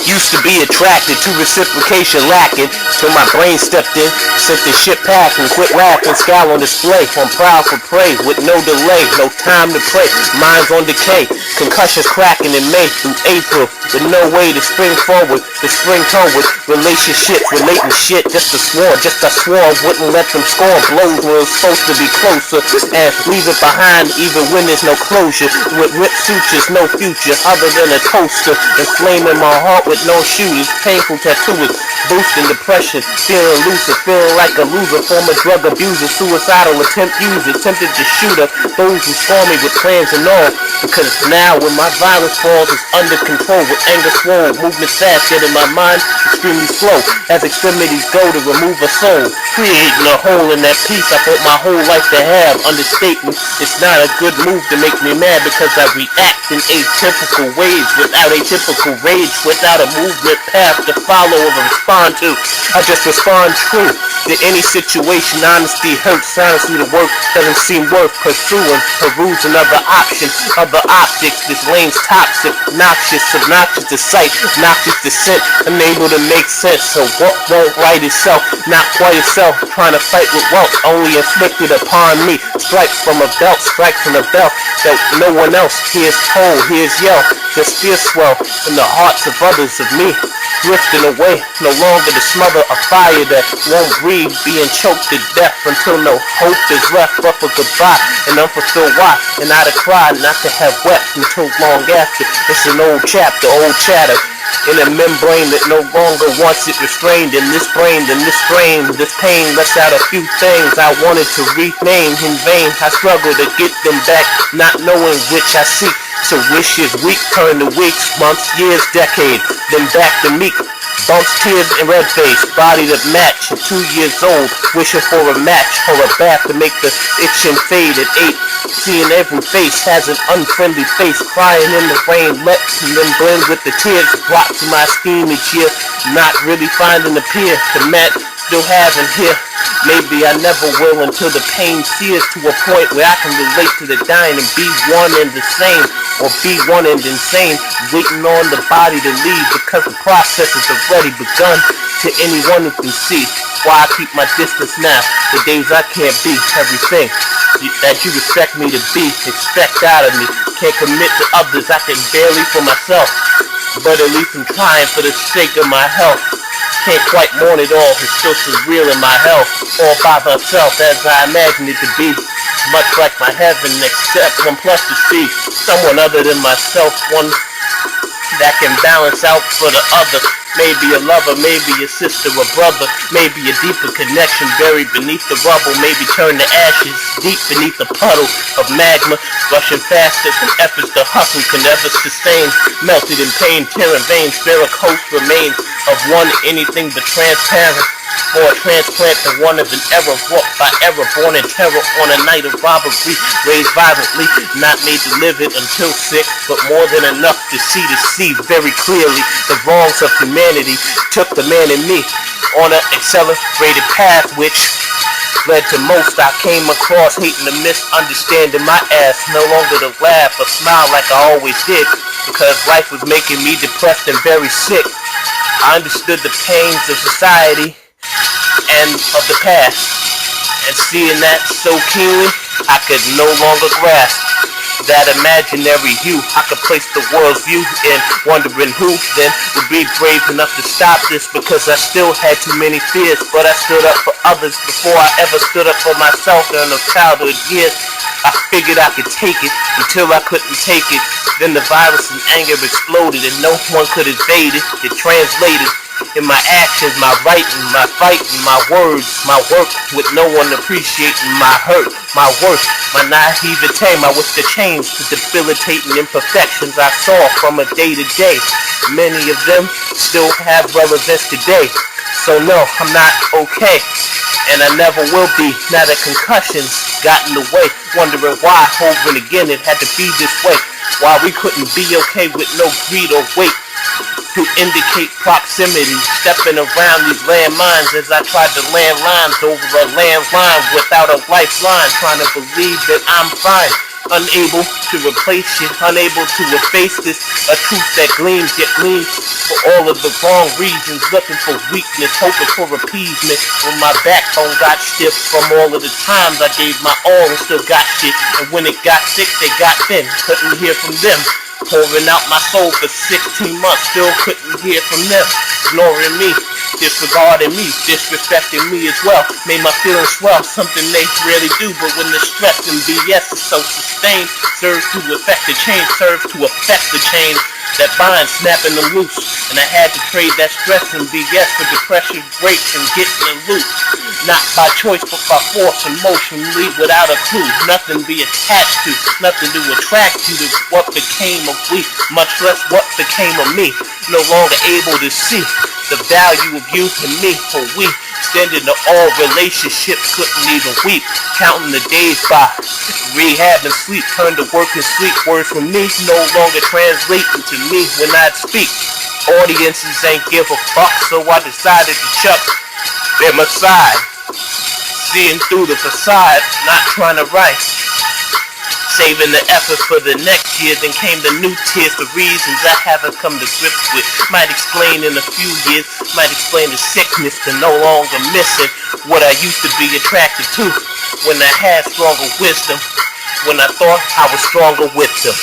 Used to be attracted to reciprocation lacking, till my brain stepped in, sent the shit packing, quit rapping, scowl on display, I'm proud for prey, with no delay, no time to pray, minds on decay, concussions cracking in May through April, with no way to spring forward, the spring toward, relationships, relating shit, just I swore I wouldn't let them score blows when it was supposed to be closer, and leave it behind even when there's no closure, with ripped sutures, no future, other than a toaster, inflaming my heart with no shooters, painful tattooers, boosting depression, feeling lucid, feeling like a loser, former drug abuser, suicidal attempt user, tempted to shoot her, those who scorn me with plans and all, because now when my violence falls, it's under control, with anger swollen, movement fast, yet in my mind, extremely slow, as extremities go to remove a soul, creating a hole in that piece I thought my whole life to have, understatement, it's not a good move to make me mad, because I react in atypical ways, without atypical rage, without a movement path to follow or respond to. I just respond true to any situation. Honesty hurts. Honestly, the work doesn't seem worth pursuing. Perusing other options, other optics. This lane's toxic, noxious, obnoxious to sight, noxious to scent, unable to make sense. So what won't right itself? Not quite itself. Trying to fight with wealth only inflicted upon me. Stripes from a belt, strikes from a belt that no one else hears told, hears yell. Just fear swell in the hearts of others of me. Drifting away, no longer to smother a fire that won't breathe, being choked to death until no hope is left but for goodbye and unfulfilled why, and not to cry, not to have wept until long after. It's an old chapter, old chatter, in a membrane that no longer wants it restrained. In this brain, in this strain, this pain lets out a few things I wanted to rename in vain. I struggle to get them back, not knowing which I seek. So wishes weak turn to weeks, months, years, decades, then back to meek. Bumps, tears, and red face, body that match. At 2 years old, wishing for a match or a bath to make the itching fade. At 8, seeing every face has an unfriendly face, crying in the rain, let them blend with the tears. Brought to my esteem each year, not really finding a peer to match. Still having here. Maybe I never will until the pain sears to a point where I can relate to the dying and be one and the same, or be one and insane, waiting on the body to leave because the process has already begun. To anyone who can see why I keep my distance now, the days I can't be everything that you expect me to be, expect out of me. Can't commit to others, I can barely for myself, but at least I'm trying for the sake of my health. Can't quite mourn it all, it's still surreal in my health, all by myself as I imagine it to be. Much like my heaven, except one plus to see someone other than myself, one that can balance out for the other. Maybe a lover, maybe a sister or brother, maybe a deeper connection buried beneath the rubble, maybe turn to ashes deep beneath the puddle of magma, rushing faster than efforts to hustle can ever sustain, melted in pain, tearing veins, varicose remains of one anything but transparent, or a transplant to one of an error wrought by error, born in terror on a night of robbery, raised violently, not made to live it until sick, but more than enough to see very clearly the wrongs of humanity, took the man in me on an accelerated path which led to most I came across, hating to misunderstanding my ass, no longer to laugh or smile like I always did, because life was making me depressed and very sick. I understood the pains of society and of the past, and seeing that so keenly, I could no longer grasp that imaginary hue. I could place the world's view in wondering who then would be brave enough to stop this, because I still had too many fears, but I stood up for others before I ever stood up for myself. In those childhood years, I figured I could take it until I couldn't take it. Then the virus and anger exploded and no one could evade it. It translated in my actions, my writing, my fighting, my words, my work, with no one appreciating my hurt, my worth, my naivete, my wish to change the debilitating imperfections I saw from a day to day. Many of them still have relevance today. So no, I'm not okay, and I never will be. Now that concussions got in the way, wondering why over and again it had to be this way. Why we couldn't be okay with no greed or weight to indicate proximity, stepping around these landmines as I tried to land lines over a landline without a lifeline, trying to believe that I'm fine. unable to replace you, unable to efface this, a truth that gleams yet gleams for all of the wrong reasons, looking for weakness, hoping for appeasement, when my backbone got stiff from all of the times I gave my all and still got shit, and when it got sick, they got thin, couldn't hear from them. Pouring out my soul for 16 months, still couldn't hear from them. Ignoring me, disregarding me, disrespecting me as well. Made my feelings swell, something they rarely do. But when the stress and BS is so sustained, serves to affect the change, serves to affect the change. That bind snapping them loose, and I had to trade that stress and BS for depression breaks and getting them loose. Not by choice, but by force, emotionally, without a clue. Nothing to be attached to, nothing to attract you to what became of we, much less what became of me. No longer able to see the value of you and me, for we extended to all relationships, couldn't even weep. Counting the days by rehab and sleep, turned to work and sleep. Words from me no longer translating to me when I'd speak. Audiences ain't give a fuck, so I decided to chuck them aside. Seeing through the facade, not trying to write. Saving the effort for the next year, then came the new tears for reasons I haven't come to grips with. Might explain in a few years, might explain the sickness to no longer missing what I used to be attracted to. When I had stronger wisdom, when I thought I was stronger with them.